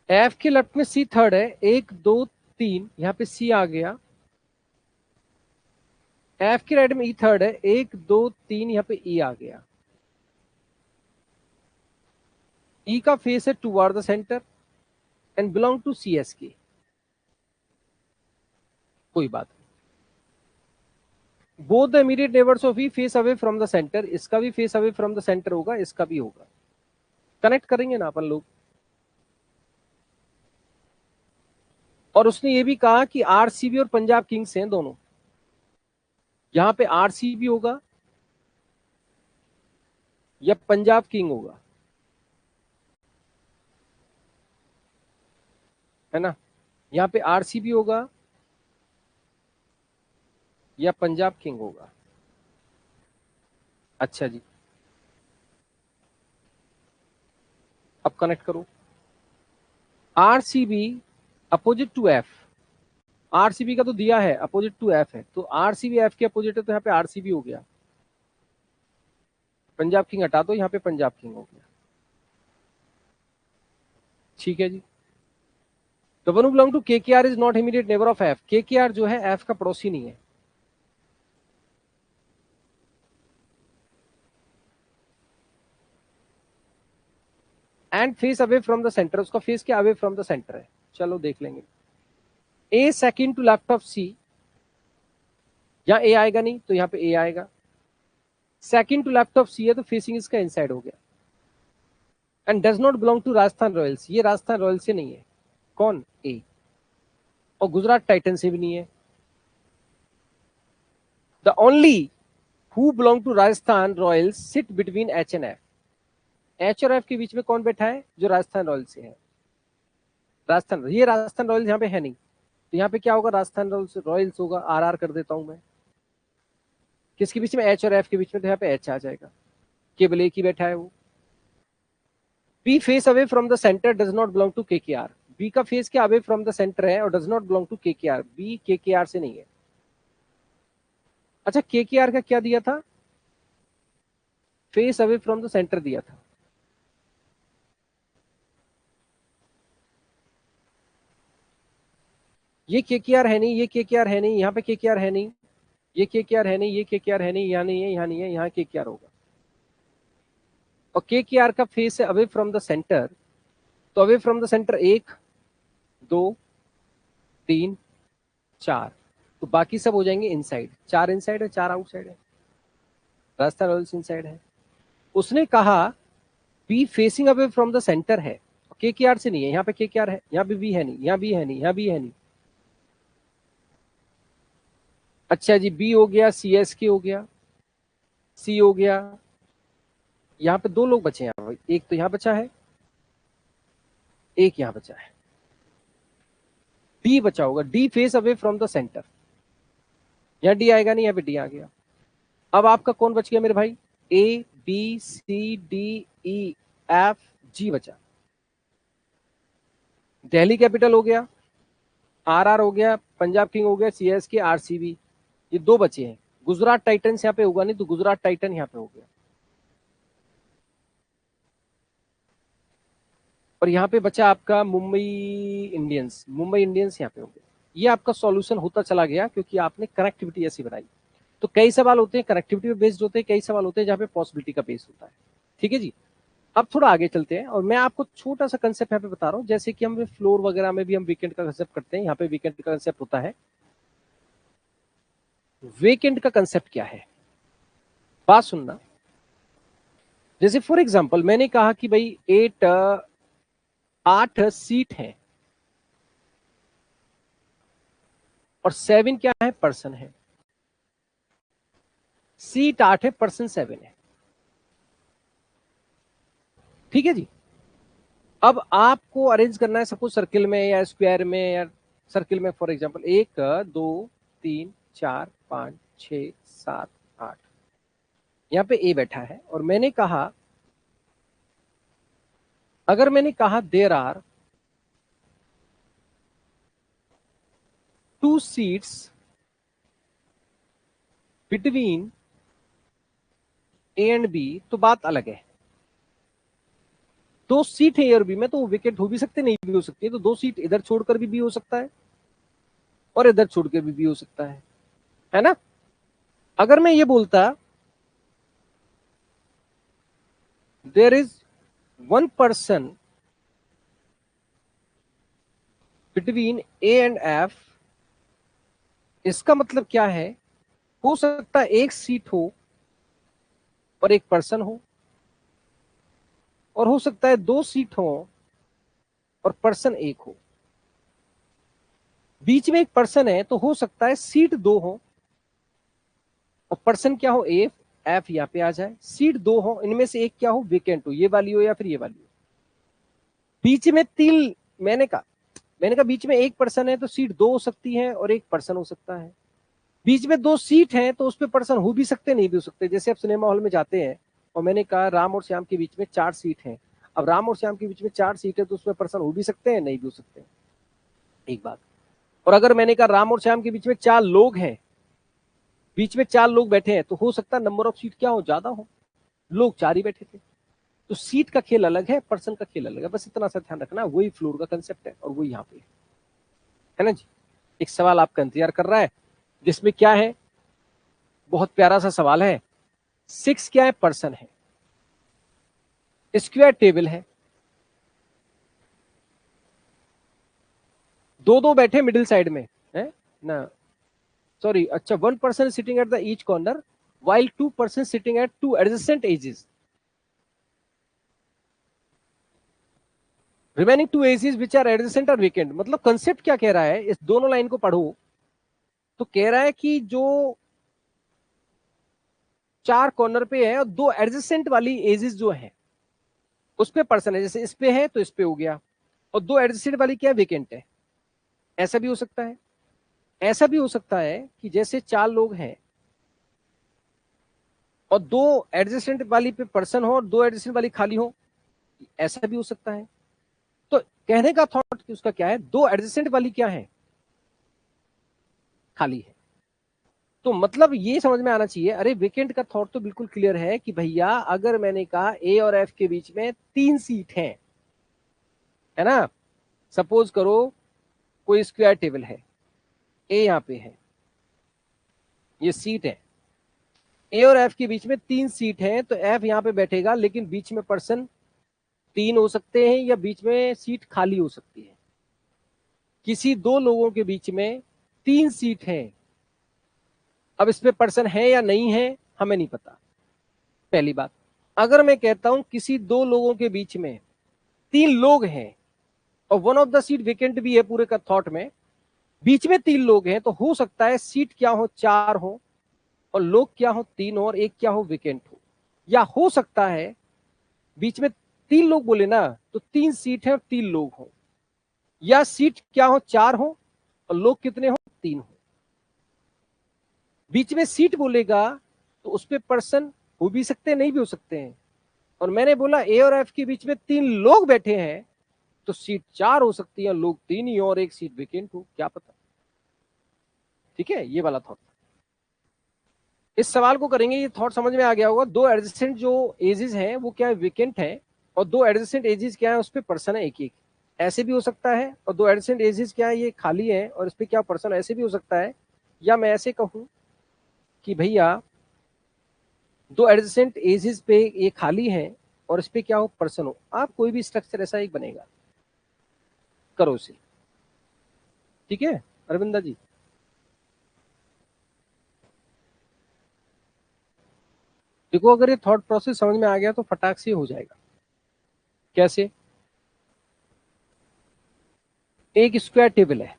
एफ के लेफ्ट में सी थर्ड है, 1 2 3, यहाँ पे सी आ गया। एफ के राइट में ई थर्ड है, 1 2 3, यहाँ पे ई आ गया। ई का फेस है toward the centre and belong to C S K. कोई बात नहीं। Both the immediate neighbours of E face away from the centre. इसका भी face away from the centre होगा, इसका भी होगा। कनेक्ट करेंगे ना अपन लोग। और उसने ये भी कहा कि आरसीबी और पंजाब किंग्स हैं दोनों। यहां पे आरसीबी होगा या पंजाब किंग होगा, है ना? यहाँ पे आरसीबी होगा या पंजाब किंग होगा। अच्छा जी, अब कनेक्ट करो। RCB opposite to F. RCB का तो दिया है अपोजिट टू एफ है, तो आरसीबी एफ के अपोजिट है, तो यहाँ पे आरसीबी हो गया। पंजाब किंग हटा दो, यहाँ पे पंजाब किंग हो गया। ठीक है जी। The one who belong to KKR is not immediate neighbour of F. KKR जो है एफ का पड़ोसी नहीं है। And face away from the centre. उसका फेस क्या? अवे फ्रॉम द सेंटर है। चलो देख लेंगे। A second to left of C. यहाँ ए आएगा नहीं तो यहाँ पे ए आएगा। Second to left of C है तो फेसिंग इसका इनसाइड हो गया। And does not belong to Rajasthan Royals. ये राजस्थान रॉयल्स से नहीं है। कौन? ए। और गुजरात टाइटन से भी नहीं है। The only who belong to Rajasthan Royals sit between H and F. H और एफ के बीच में कौन बैठा है? जो राजस्थान रॉयल्स से है। राजस्थान, ये राजस्थान रॉयल्स यहाँ पे है नहीं, तो यहाँ पे क्या होगा? राजस्थान रॉयल्स रॉयल्स होगा। आर आर कर देता हूं मैं। किसके बीच में? एच और एफ के बीच में, तो यहाँ पे एच आ जाएगा। केवल एक ही बैठा है वो। B face away from the centre does not belong to KKR. B का फेस क्या? अवे फ्रॉम द सेंटर है और does not belong to KKR. B KKR से नहीं है। अच्छा, केकेआर का क्या दिया था? Face away from the centre दिया था। ये केकेआर है नहीं, ये केकेआर है नहीं, यहाँ पे केकेआर है नहीं, ये केकेआर है नहीं, ये केकेआर है नहीं, यहाँ नहीं है, यहाँ नहीं है, यहाँ केकेआर होगा। और केकेआर का फेस है अवे फ्रॉम द सेंटर, तो अवे फ्रॉम द सेंटर 1 2 3 4, तो बाकी सब हो जाएंगे इनसाइड। 4 इनसाइड है, 4 आउटसाइड है। राजस्थान रॉयल्स इनसाइड है। उसने कहा be facing away from the centre है, केकेआर से नहीं है। यहाँ पे केकेआर है, यहाँ पे भी है नहीं, यहाँ भी है नहीं, यहाँ भी है नहीं। अच्छा जी, बी हो गया, सी एस के हो गया। सी हो गया, यहाँ पे 2 लोग बचे हैं, एक तो यहाँ बचा है, एक यहाँ बचा है, डी बचा होगा, D face away from the centre, यहाँ डी आएगा नहीं, यहाँ पे डी आ गया। अब आपका कौन बच गया मेरे भाई, A B C D E F G बचा। दिल्ली कैपिटल हो गया, आरआर हो गया, पंजाब किंग हो गया, सीएसके, आरसीबी, ये 2 बचे हैं। गुजरात टाइटंस यहाँ पे होगा नहीं, तो गुजरात टाइटन यहाँ पे हो गया। और यहाँ पे बचा आपका मुंबई इंडियंस, मुंबई इंडियंस यहाँ पे हो गया। ये आपका सॉल्यूशन होता चला गया क्योंकि आपने कनेक्टिविटी ऐसी बनाई। तो कई सवाल होते हैं कनेक्टिविटी पे बेस्ड होते हैं, कई सवाल होते हैं जहाँ पे पॉसिबिलिटी का बेस होता है। ठीक है जी, अब थोड़ा आगे चलते हैं और मैं आपको छोटा सा कंसेप्ट यहाँ पे बता रहा हूँ। जैसे कि हम फ्लोर वगैरह में भी हम वीकेंड का कंसेप्ट करते हैं, यहाँ पे वीकेंड का कंसेप्ट होता है। वीकेंड का कंसेप्ट क्या है, बात सुनना। जैसे फॉर एग्जांपल मैंने कहा कि भाई 8 सीट है और 7 क्या है, पर्सन है। सीट 8 है, पर्सन 7 है। ठीक है जी, अब आपको अरेंज करना है सपोज सर्किल में या स्क्वायर में या सर्किल में। फॉर एग्जांपल 1 2 3 4 5 6 7 8, यहाँ पे ए बैठा है और मैंने कहा, अगर मैंने कहा there are 2 seats between A and B, तो बात अलग है। 2 सीट है ए और बी में, तो वो विकेट हो भी सकते, नहीं भी हो सकती है। तो 2 सीट इधर छोड़कर भी हो सकता है और इधर छोड़कर भी हो सकता है ना। अगर मैं ये बोलता there is 1 person between A and F, इसका मतलब क्या है, हो सकता है 1 सीट हो और 1 पर्सन हो, और हो सकता है 2 सीट हो और पर्सन 1 हो। बीच में 1 पर्सन है तो हो सकता है सीट 2 हो और पर्सन क्या हो, एफ, एफ यहाँ पे आ जाए। सीट 2 हो, इनमें से एक क्या हो, वेकेंट हो, ये वाली हो या फिर ये वाली हो। बीच में 3, मैंने कहा बीच में 1 पर्सन है तो सीट 2 हो सकती है और 1 पर्सन हो सकता है। बीच में 2 सीट है तो उस पर पर्सन हो भी सकते, नहीं भी हो सकते। जैसे आप सिनेमा हॉल में जाते हैं और मैंने कहा राम और श्याम के बीच में 4 सीट है, अब राम और श्याम के बीच में 4 सीट है तो उसमें पर्सन हो भी सकते हैं, नहीं भी हो सकते, एक बात। और अगर मैंने कहा राम और श्याम के बीच में 4 लोग हैं, बीच में 4 लोग बैठे हैं, तो हो सकता है नंबर ऑफ सीट क्या हो, ज्यादा हो, लोग 4 ही बैठे थे। तो सीट का खेल अलग है, पर्सन का खेल अलग है, बस इतना सा ध्यान रखना। वही फ्लोर का कंसेप्ट है और वही यहाँ पे है ना जी। एक सवाल आपका इंतजार कर रहा है जिसमें क्या है, बहुत प्यारा सा सवाल है। 6 क्या है, पर्सन है, स्क्वायर टेबल है, 2 बैठे मिडिल साइड में है ना, सॉरी, अच्छा 1 person sitting at the each corner while 2 persons sitting at 2 adjacent edges, remaining 2 edges which are adjacent are vacant। मतलब कंसेप्ट क्या कह रहा है, इस दोनों लाइन को पढ़ो तो कह रहा है कि जो 4 कॉर्नर पे है और 2 एडजेसेंट वाली एजेस जो है उस पे पर्सन है, जैसे इस पे है तो इस पे हो गया, और 2 एडजेसेंट वाली क्या है, वेकेंट है। ऐसा भी हो सकता है, ऐसा भी हो सकता है कि जैसे 4 लोग हैं और 2 एडजेसेंट वाली पे पर्सन हो और 2 एडजेसेंट वाली खाली हो, ऐसा भी हो सकता है। तो कहने का थॉट कि उसका क्या है, 2 एडजेसेंट वाली क्या है, खाली है। तो मतलब ये समझ में आना चाहिए, अरे वेकेंट का थॉट तो बिल्कुल क्लियर है कि भैया अगर मैंने कहा ए और एफ के बीच में 3 सीट है ना, सपोज करो कोई स्क्वायर टेबल है, ए यहाँ पे है, ये सीट है, ए और एफ के बीच में 3 सीट है, तो एफ यहाँ पे बैठेगा, लेकिन बीच में पर्सन 3 हो सकते हैं या बीच में सीट खाली हो सकती है। किसी 2 लोगों के बीच में 3 सीट है, अब इस पे पर्सन है या नहीं है हमें नहीं पता, पहली बात। अगर मैं कहता हूं किसी 2 लोगों के बीच में 3 लोग हैं और 1 ऑफ द सीट वेकेंट भी है पूरे का थॉट में, बीच में 3 लोग हैं, तो हो सकता है सीट क्या हो, 4 हो और लोग क्या हो 3 और एक क्या हो वेकेंट हो, या हो सकता है बीच में 3 लोग बोले ना तो 3 सीट है और 3 लोग हो, या सीट क्या हो 4 हो और लोग कितने हो 3 हो। बीच में सीट बोलेगा तो उस पे पर्सन हो भी सकते हैं नहीं भी हो सकते हैं, और मैंने बोला ए और एफ के बीच में 3 लोग बैठे हैं तो सीट 4 हो सकती है, लोग 3 ही और एक सीट वेकेंट हो, क्या पता। ठीक है, ये वाला थॉट। इस सवाल को करेंगे, ये थॉट समझ में आ गया होगा। दो एडजेसेंट जो एजेस हैं वो क्या है वेकेंट है, और दो एडजेसेंट एजेस क्या है उस पे पर्सन है एक एक, ऐसे भी हो सकता है। और दो एडजेसेंट एजेस क्या है ये खाली है और इस पे क्या पर्सन, ऐसे भी हो सकता है। या मैं ऐसे कहूं कि भैया दो एडजेसेंट एजेस पे ये खाली है और इस पे क्या हो पर्सन हो, आप कोई भी स्ट्रक्चर ऐसा एक बनेगा, करो इसे। ठीक है अरविंदा जी। देखो अगर ये थॉट प्रोसेस समझ में आ गया तो फटाक से हो जाएगा। कैसे? एक स्क्वायर टेबल है,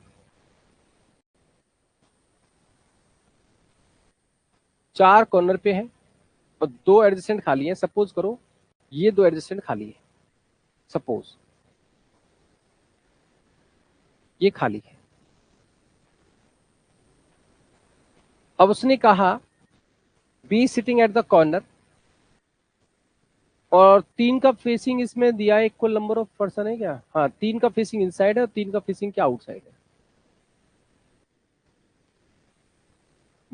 4 कॉर्नर पे है और 2 एडजेसेंट खाली है। सपोज करो ये 2 एडजेसेंट खाली है, सपोज ये खाली है। अब उसने कहा be sitting at the corner, और 3 का फेसिंग इसमें दिया है, इक्वल नंबर ऑफ पर्सन है क्या? हाँ, 3 का फेसिंग इनसाइड है और 3 का फेसिंग क्या आउटसाइड है।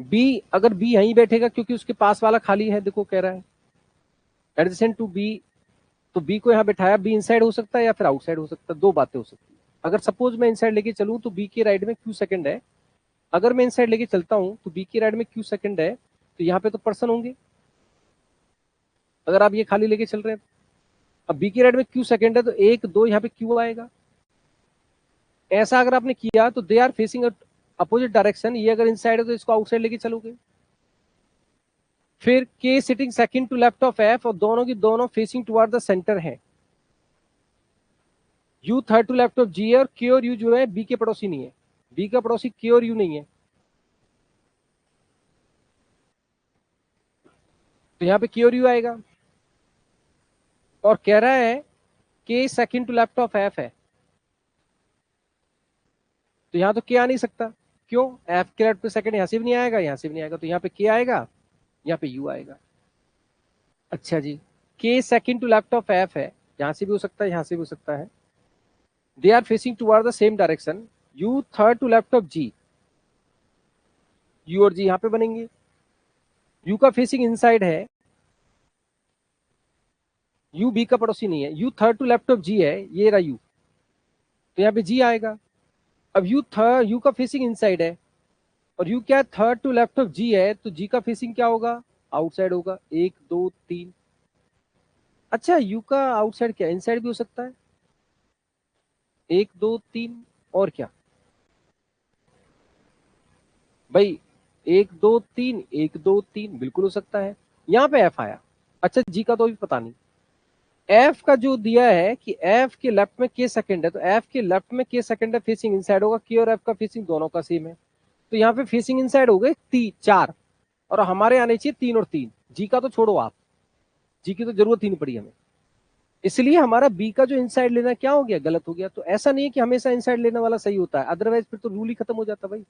बी, अगर बी यहीं बैठेगा क्योंकि उसके पास वाला खाली है, देखो कह रहा है एडजेसेंट टू बी, तो बी को यहाँ बैठाया, बी इनसाइड हो सकता है या फिर आउटसाइड हो सकता है, दो बातें हो सकती है। अगर सपोज मैं इनसाइड लेके चलूं तो बी के राइट में क्यू सेकंड है, अगर मैं इनसाइड लेके चलता हूं तो बी के राइट में क्यू सेकंड है, तो यहाँ पे तो पर्सन होंगे अगर आप ये खाली लेके चल रहे हैं। अब बी की राइट में क्यू सेकंड है तो 1 2 यहाँ पे क्यू आएगा। ऐसा अगर आपने किया तो they are facing opposite direction, ये अगर इनसाइड है तो इसको आउटसाइड लेके चलोगे। फिर K sitting second to left of F, और दोनों की दोनों फेसिंग टुवर्ड द सेंटर है। U third to left of G है, और के और यू जो है बी के पड़ोसी नहीं है, बी का पड़ोसी के और यू नहीं है, तो यहाँ पे के और यू आएगा। और कह रहा है K second to left of F है, तो यहाँ तो के आ नहीं सकता। क्यों? एफ के लेफ्ट पे सेकंड यहाँ से भी नहीं आएगा, यहाँ से भी नहीं आएगा, तो यहाँ पे के आएगा, यहाँ पे यू आएगा। अच्छा जी, K second to left of F है, यहाँ से भी हो सकता है यहाँ से भी हो सकता है। They are facing toward the same direction. U third to left of G, U और जी यहाँ पे बनेंगे। यू का फेसिंग इनसाइड है, यू बी का पड़ोसी नहीं है, U third to left of G है, ये रहा यू, तो यहाँ पे जी आएगा। अब यू का फेसिंग इनसाइड है और यू क्या third to left of G है, तो जी का फेसिंग क्या होगा आउटसाइड होगा, 1 2 3। अच्छा, यू का आउटसाइड क्या इनसाइड भी हो सकता है, 1 2 3, और क्या भाई, 1 2 3 1 2 3 बिल्कुल हो सकता है। यहाँ पे एफ आया। अच्छा जी का तो अभी पता नहीं। एफ का जो दिया है कि एफ के लेफ्ट में के सेकंड है, तो एफ के लेफ्ट में के सेकंड है, फेसिंग इनसाइड होगा, के और एफ का फेसिंग दोनों का सेम है, तो यहाँ पे फेसिंग इनसाइड हो गए 4, और हमारे आने चाहिए 3 और 3। जी का तो छोड़ो आप, जी की तो जरूरत ही नहीं पड़ी हमें, इसलिए हमारा बी का जो इनसाइड लेना क्या हो गया, गलत हो गया। तो ऐसा नहीं है कि हमेशा इनसाइड लेने वाला सही होता है, अदरवाइज फिर तो रूल ही खत्म हो जाता भाई,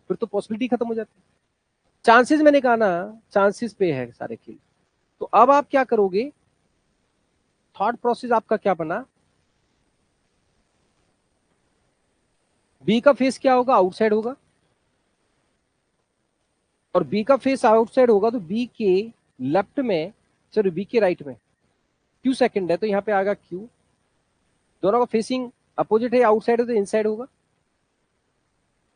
फिर तो पॉसिबिलिटी खत्म हो जाती। चांसेस मैंने कहा ना, चांसेस पे है सारे खेल। तो अब आप क्या करोगे, थॉट प्रोसेस आपका क्या बना, बी का फेस क्या होगा आउटसाइड होगा, और बी का फेस आउटसाइड होगा तो बी के लेफ्ट में, सॉरी बी के राइट में क्यू सेकंड है, तो यहाँ पे आएगा क्यू, दोनों का फेसिंग अपोजिट है, आउटसाइड है तो इनसाइड होगा।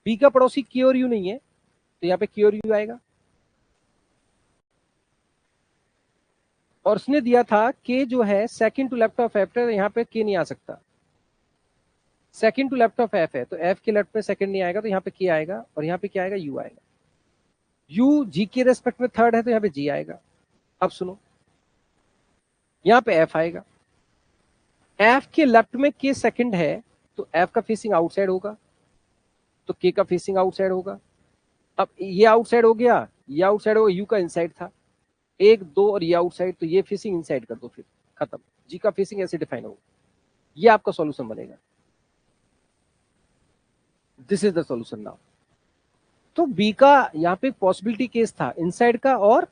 बी का पड़ोसी के और यू नहीं है, तो यहाँ पे के और यू आएगा। और उसने दिया था के जो है second to left of F, यहाँ पे के नहीं आ सकता, second to left of F है, तो एफ के लेफ्ट में सेकंड नहीं आएगा, तो यहाँ पे के आएगा, और यहाँ पे क्या आएगा यू आएगा। यू जी के रेस्पेक्ट में थर्ड है, तो यहाँ पे जी आएगा। अब सुनो, यहाँ पे एफ आएगा, एफ के लेफ्ट में के सेकंड है, तो एफ का फेसिंग आउटसाइड होगा, तो के का फेसिंग आउटसाइड होगा। अब ये आउटसाइड हो गया, ये आउटसाइड होगा, यू का इनसाइड था, 1 2 और ये आउटसाइड, तो ये फेसिंग इनसाइड कर दो, फिर खत्म, जी का फेसिंग ऐसे डिफाइन होगा, ये आपका सॉल्यूशन बनेगा। This is the solution now. तो बी का यहाँ पे पॉसिबिलिटी केस था इनसाइड का और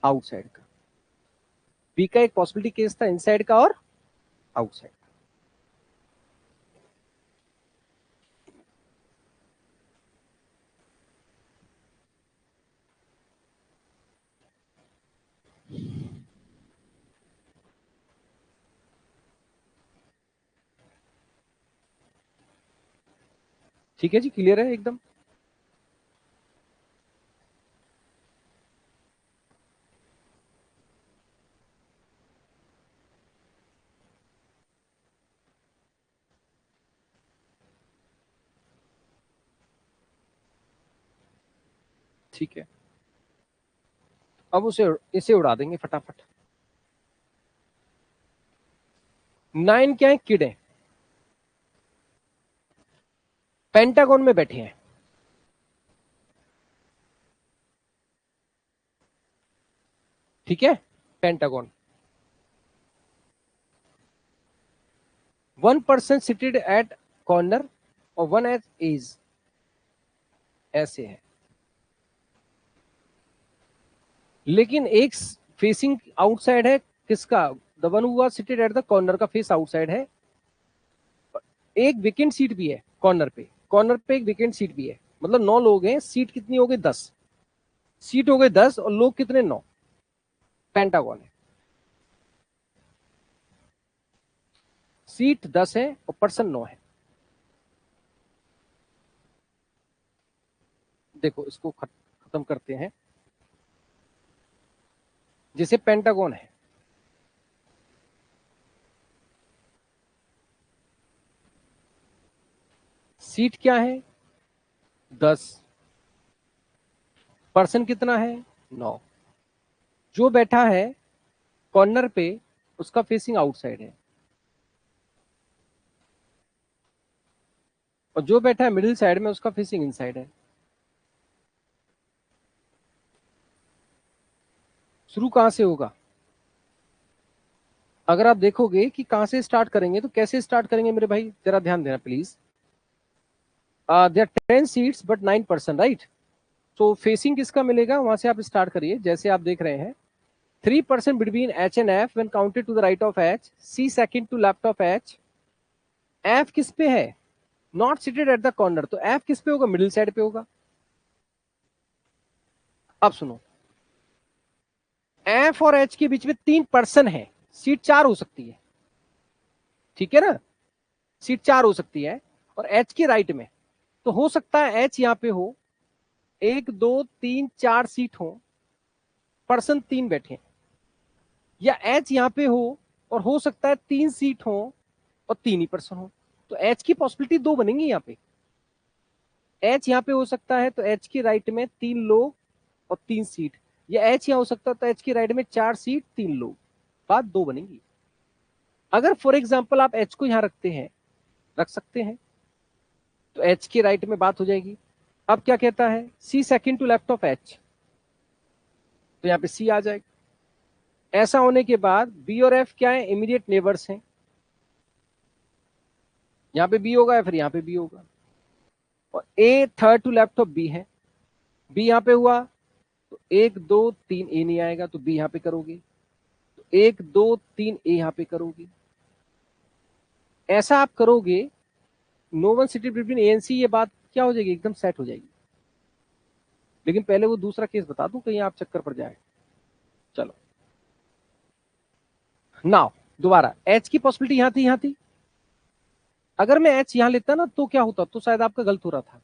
आउटसाइड का, बी का एक पॉसिबिलिटी केस था इनसाइड का और आउटसाइड। ठीक है जी, क्लियर है एकदम। ठीक है, अब उसे इसे उड़ा देंगे फटाफट। 9 क्या है, किड है, पेंटागन में बैठे हैं। ठीक है, pentagon, 1 person seated at corner और 1 एट एज, ऐसे है। लेकिन एक फेसिंग आउटसाइड है, किसका, the one who was seated at the corner का फेस आउटसाइड है। एक वेकेंट सीट भी है कॉर्नर पे, कॉर्नर पे एक वेकेंट सीट भी है, मतलब 9 लोग हैं, सीट कितनी हो गई 10, सीट हो गई 10 और लोग कितने 9, पेंटागन है, सीट 10 है और पर्सन 9 है। देखो इसको खत्म करते हैं, जैसे पेंटागन है, सीट क्या है 10, पर्सन कितना है 9, जो बैठा है कॉर्नर पे उसका फेसिंग आउटसाइड है, और जो बैठा है मिडिल साइड में उसका फेसिंग इनसाइड है। शुरू कहां से होगा, अगर आप देखोगे कि कहां से स्टार्ट करेंगे तो कैसे स्टार्ट करेंगे मेरे भाई, जरा ध्यान देना please. There 10 seats but 9 person, right. तो फेसिंग किसका मिलेगा, वहां से आप स्टार्ट करिए, जैसे आप देख रहे हैं 3% between H and F when counted to the right of H, C second to left of H. F किस पे है, not seated at the corner, तो एफ किस पे होगा, मिडिल साइड पे होगा। अब सुनो, एफ और एच के बीच में 3 पर्सन है, सीट 4 हो सकती है, ठीक है ना, सीट 4 हो सकती है, और एच के राइट में, तो हो सकता है एच यहाँ पे हो, 1 2 3 4 सीट हो, पर्सन 3 बैठे, या एच यहाँ पे हो और हो सकता है 3 सीट हो और 3 ही पर्सन हो, तो एच की पॉसिबिलिटी 2 बनेंगी यहाँ पे। एच यहाँ पे हो सकता है तो एच के राइट में 3 लोग और 3 सीट, या एच यहाँ हो सकता है तो एच के राइट में 4 सीट 3 लोग, बात 2 बनेंगी। अगर फॉर एग्जाम्पल आप एच को यहाँ रखते हैं, रख सकते हैं, तो एच के राइट में बात हो जाएगी। अब क्या कहता है, C second to left of H, तो यहाँ पे सी आ जाएगा। ऐसा होने के बाद बी और एफ क्या है, इमीडिएट नेबर्स हैं, यहाँ पे बी होगा या फिर यहाँ पे बी होगा, और A third to left of B है, बी यहाँ पे हुआ तो 1 2 3 ए नहीं आएगा, तो बी यहाँ पे करोगे, तो 1 2 3 ए यहाँ पे करोगे। ऐसा आप करोगे, no one sit between A and C, ये बात क्या हो जाएगी, एकदम सेट हो जाएगी। लेकिन पहले वो दूसरा केस बता दूं, कहीं आप चक्कर पड़ जाए। चलो नाउ दोबारा, एच की पॉसिबिलिटी यहां थी, यहां थी, अगर मैं एच यहां लेता ना तो क्या होता, तो शायद आपका गलत हो रहा था।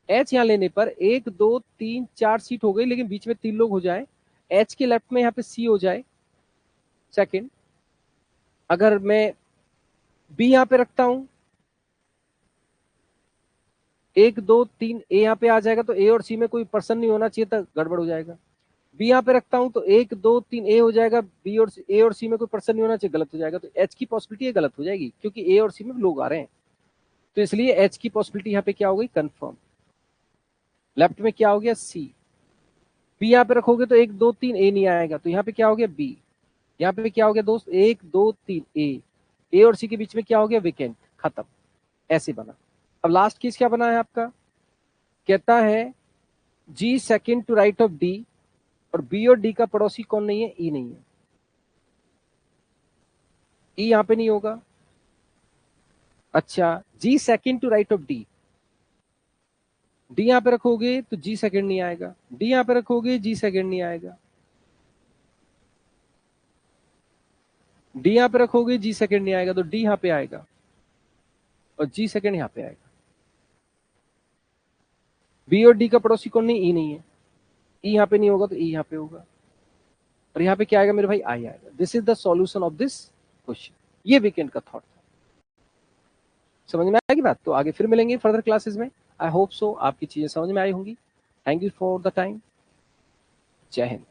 एच यहां लेने पर 1 2 3 4 सीट हो गई, लेकिन बीच में 3 लोग हो जाए, एच के लेफ्ट में यहाँ पे सी हो जाए सेकंड। अगर मैं बी यहाँ पे रखता हूं, 1 2 3 ए यहाँ पे आ जाएगा, तो ए और सी में कोई पर्सन नहीं होना चाहिए था, गड़बड़ हो जाएगा। बी यहाँ पे रखता हूं तो 1 2 3 ए हो जाएगा, बी और ए और सी में कोई पर्सन नहीं होना चाहिए, गलत हो जाएगा, तो एच की पॉसिबिलिटी गलत हो जाएगी, क्योंकि ए और सी में लोग आ रहे हैं, तो इसलिए एच की पॉसिबिलिटी यहाँ पे क्या हो गई, कंफर्म। लेफ्ट में क्या हो गया, सी। बी यहाँ पे रखोगे तो 1 2 3 ए नहीं आएगा, तो यहाँ पे क्या हो गया बी। यहाँ पे क्या हो गया दोस्त, 1 2 3 ए और सी के बीच में क्या हो गया वेकेंट, खत्म, ऐसे बना। अब लास्ट केस क्या बना है आपका, कहता है G second to right of D, और बी और डी का पड़ोसी कौन नहीं है, ई नहीं है। ई यहां पे नहीं होगा। अच्छा, G second to right of D, D यहां पे रखोगे तो जी सेकंड नहीं आएगा, डी यहां पे रखोगे जी सेकंड नहीं आएगा, डी यहां पे रखोगे जी सेकंड नहीं आएगा, तो डी यहां पे आएगा और जी सेकंड यहां पे आएगा। बी और डी का पड़ोसी कौन नहीं, ई नहीं है, ई यहां पे नहीं होगा तो ई यहां पे होगा, और यहाँ पे क्या आएगा मेरे भाई, आई आएगा। This is the solution of this question. ये वीकेंड का थॉट था, समझ में आएगी बात। तो आगे फिर मिलेंगे फर्दर क्लासेस में। आई होप सो आपकी चीजें समझ में आई होंगी। Thank you for the time. जय हिंद।